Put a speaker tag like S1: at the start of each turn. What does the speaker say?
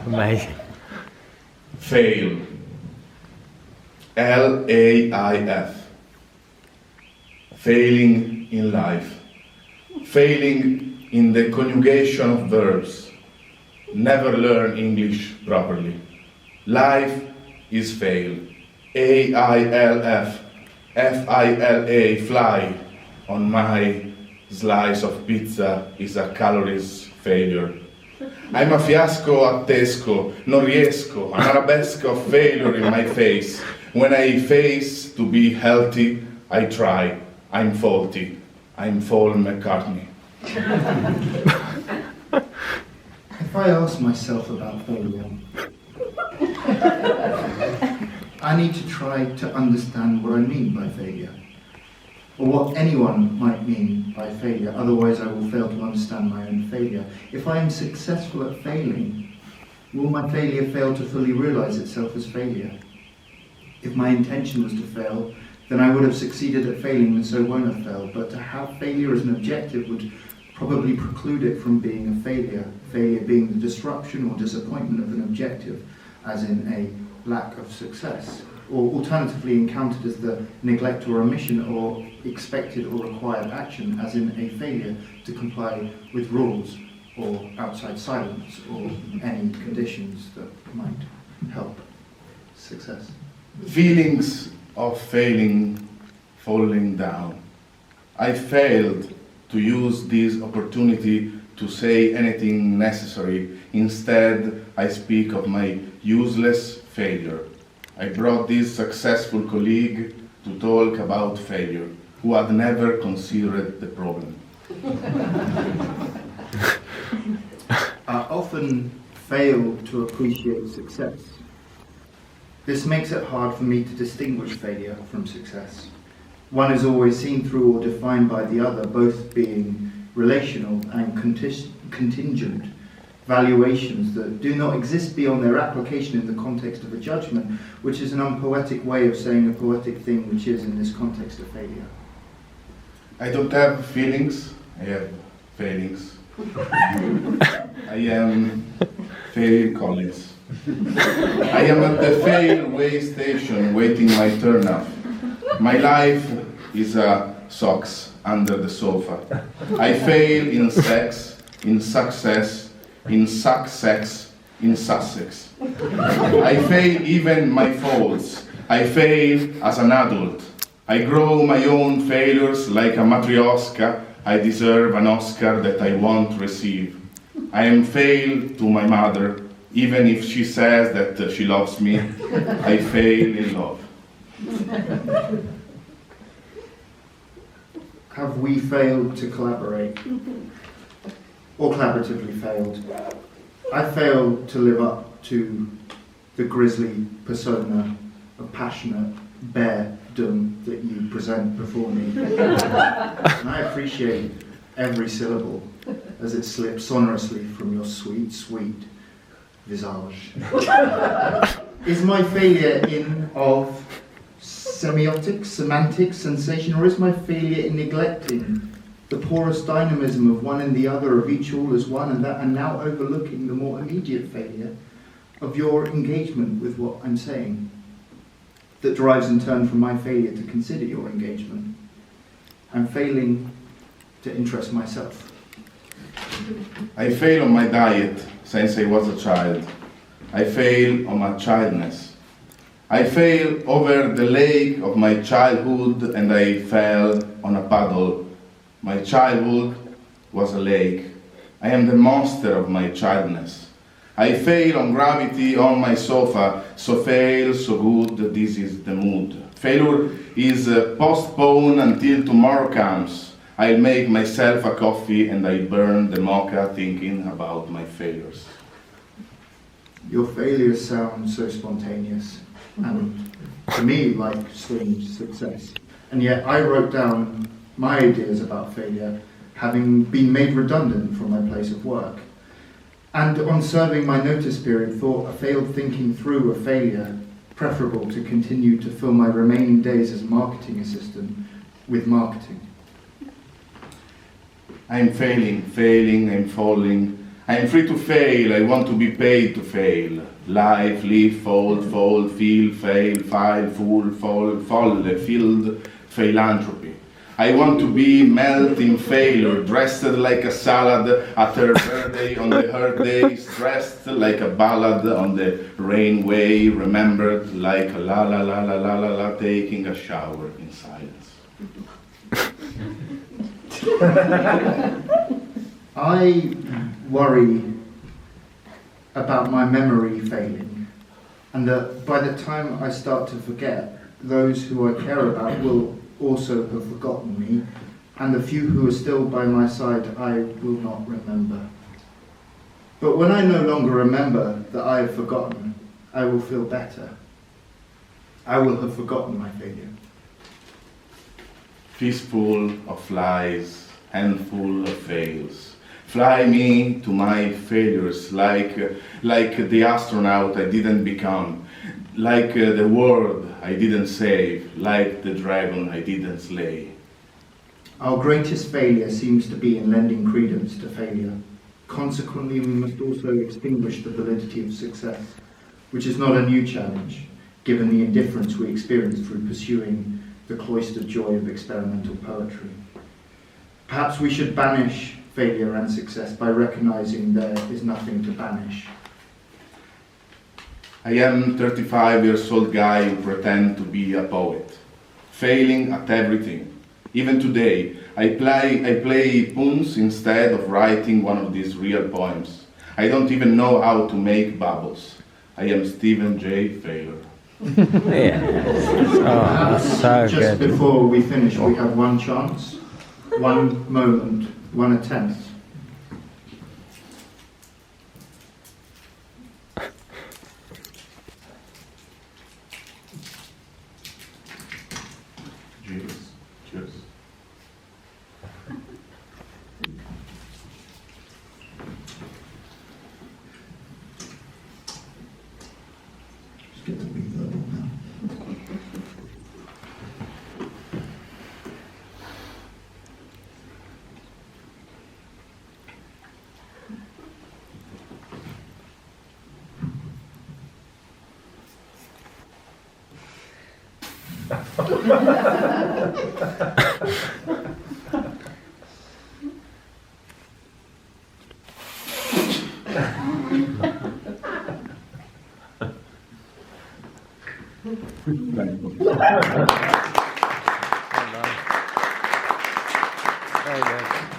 S1: Amazing.
S2: Fail. L-A-I-F. Failing in life. Failing in the conjugation of verbs. Never learn English properly. Life is fail. A-I-L-F. F-I-L-A, fly on my slice of pizza is a calories failure. I'm a fiasco attesco, non riesco, an arabesque of failure in my face. When I face to be healthy, I try. I'm faulty. I'm Paul McCartney.
S3: If I ask myself about failure, I need to try to understand what I mean by failure, or what anyone might mean by failure, otherwise I will fail to understand my own failure. If I am successful at failing, will my failure fail to fully realize itself as failure? If my intention was to fail, then I would have succeeded at failing and so won't have failed, but to have failure as an objective would probably preclude it from being a failure, failure being the disruption or disappointment of an objective, as in a lack of success, or alternatively encountered as the neglect or omission or expected or required action, as in a failure to comply with rules or outside silence or any conditions that might help success.
S2: Feelings of failing, falling down. I failed to use this opportunity to say anything necessary. Instead, I speak of my useless failure. I brought this successful colleague to talk about failure, who had never considered the problem.
S3: I often fail to appreciate success. This makes it hard for me to distinguish failure from success. One is always seen through or defined by the other, both being relational and contingent valuations that do not exist beyond their application in the context of a judgment, which is an unpoetic way of saying a poetic thing, which is in this context a failure.
S2: I don't have feelings, I have failings. I am Fail Collins. I am at the fail way station waiting my turn up. My life is a socks under the sofa. I fail in sex, in success, in Sussex, in Sussex. I fail even my faults. I fail as an adult. I grow my own failures like a matryoshka. I deserve an Oscar that I won't receive. I am fail to my mother, even if she says that she loves me. I fail in love.
S3: Have we failed to collaborate? Or collaboratively failed? I failed to live up to the grisly persona of passionate bear-dom that you present before me. And I appreciate every syllable as it slips sonorously from your sweet, sweet visage. Is my failure in of semiotics, semantics, sensation, or is my failure in neglecting the porous dynamism of one and the other, of each all as one, and now overlooking the more immediate failure of your engagement with what I'm saying, that derives in turn from my failure to consider your engagement? I'm failing to interest myself.
S2: I fail on my diet since I was a child. I fail on my childness. I fail over the lake of my childhood and I fell on a puddle. My childhood was a lake. I am the monster of my childness. I fail on gravity on my sofa, so fail, so good, this is the mood. Failure is postponed until tomorrow comes. I'll make myself a coffee and I burn the mocha thinking about my failures.
S3: Your failures sound so spontaneous and to me like strange success. And yet I wrote down my ideas about failure having been made redundant from my place of work. And on serving my notice period, thought a failed thinking through a failure preferable to continue to fill my remaining days as marketing assistant with marketing.
S2: I'm failing, I'm falling. I'm free to fail, I want to be paid to fail. Life, live, fold, feel, fail, file, fool, fall, filled, philanthropy. I want to be melt in failure, dressed like a salad at her birthday on the hard days, dressed like a ballad on the rainway, remembered like a la la la la la la la, taking a shower in silence.
S3: I worry about my memory failing, and that by the time I start to forget, those who I care about will also have forgotten me, and the few who are still by my side I will not remember. But when I no longer remember that I have forgotten, I will feel better. I will have forgotten my failure.
S2: Fistful of flies, handful of fails. Fly me to my failures like the astronaut I didn't become, like the world I didn't save, like the dragon I didn't slay.
S3: Our greatest failure seems to be in lending credence to failure. Consequently, we must also extinguish the validity of success, which is not a new challenge, given the indifference we experience through pursuing the cloistered joy of experimental poetry. Perhaps we should banish failure and success by recognizing there is nothing to banish.
S2: I am 35 years old guy who pretend to be a poet, failing at everything. Even today, I play puns instead of writing one of these real poems. I don't even know how to make bubbles. I am Stephen J. Failure.
S1: Oh, so
S3: just
S1: good.
S3: Before we finish, we have one chance, one moment, one attempt.
S2: Cheers. Cheers.
S3: Just get the reverb on now.
S1: Very good.